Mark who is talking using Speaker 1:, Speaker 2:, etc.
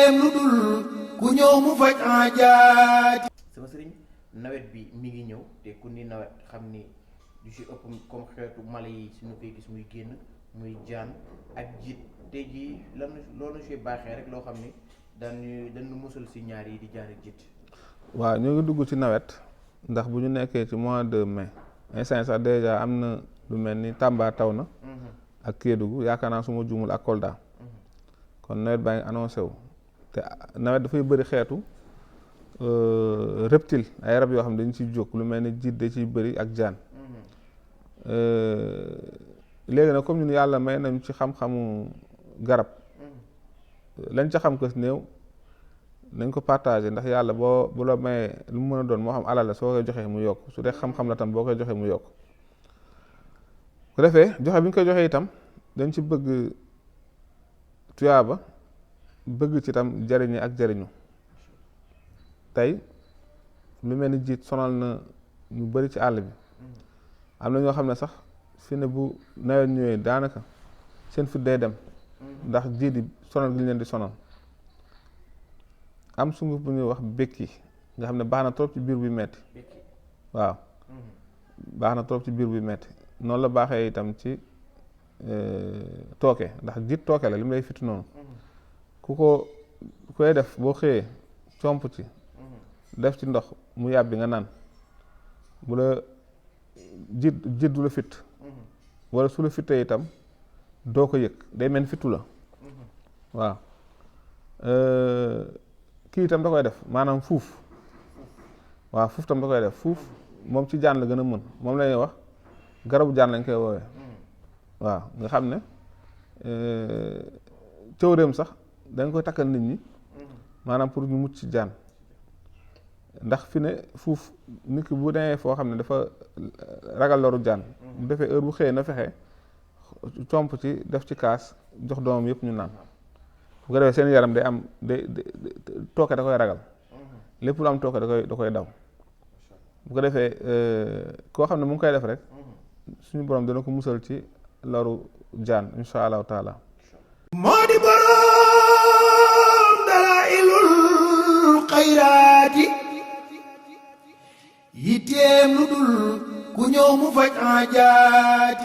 Speaker 1: yitteem lu dul ku ñëw mu faj aajaati.
Speaker 2: sama sëriñ nawet bi mi ngi ñëw te ku ni nawet xam ni du ci ëpp comme xeetu mala yi suñu koy gis muy génn muy jaan ak jiit tey jii lan loolu ci baaxee rek loo xam ni dañu musal ci ñaar yi di jaan ak jiit.
Speaker 3: waaw ñu ngi dugg ci nawet ndax bu ñu nekkee ci mois de mai instant sax déjà am na lu mel ni Tamba taw na ak Kédougou yaakaar naa su ma juumul ak Kolda kon nawet baa ngi annoncé wu te nawet dafay bëri xeetu reptile ay rab yoo xam ne dañu ciy jóg lu mel ni jiit da ciy bëri ak jaan léegi nag comme ñun yàlla may nañ ci xam-xamu garab lañ ca xam kës néew nañ ko partagé ndax yàlla bu la mayee lu mu mën a doon moo xam alal la soo koy joxee mu yokk su dee xam-xam la tam boo koy joxee mu yokk bu defee joxe bi ñu koy joxee itam dañ ci bëgg tuyaaba bëgg ci itam jariñi ak jariñu tey lu mel ni jiit sonal na ñu bari ci àll bi am na ñoo xam ne sax fi ne bu nawet ñëwee daanaka seen fit day dem ndax jiit yi sonal gi ñu leen di sonal am sunguf bu ñuy wax békki nga xam ne baax na trop ci biir buy metti waaw baax na trop ci biir buy metti noonu la baaxee itam ci tooke ndax jiit tooke la li mu lay fitu noonu ku koy def boo xëyee comp ci def ci ndox mu yàbbi nga naan bu la jiit du la fit wala su la fittee itam doo ko yëg day mel fittu la waaw kii itam da koy def maanaam fuuf waaw fuuf tam da koy def fuuf moom ci jaan la gën a mën moom la ñuy wax garabu jaan lañ koy woowee waaw nga xam ne cëwréem sax dañ koy takkal nit ñi maanaam pour ñu mucc ci jaan ndax fi ne fuuf nit ki bu demee foo xam ne dafa ragal loru jaan bu defee heure bu xëyee na fexe comp ci def ci kaas jox doomam yëpp ñu naan bu ko defee seen yaram day am tooke da koy ragal lépp lu am tooke da koy daw bu ko defee koo xam ne mu ngi koy def rek suñu borom dana ko musal ci loru jaan insha allahu taala
Speaker 1: moo di borom dalailul xayraati yitteem lu dul ku ñëw mu faj aajaati.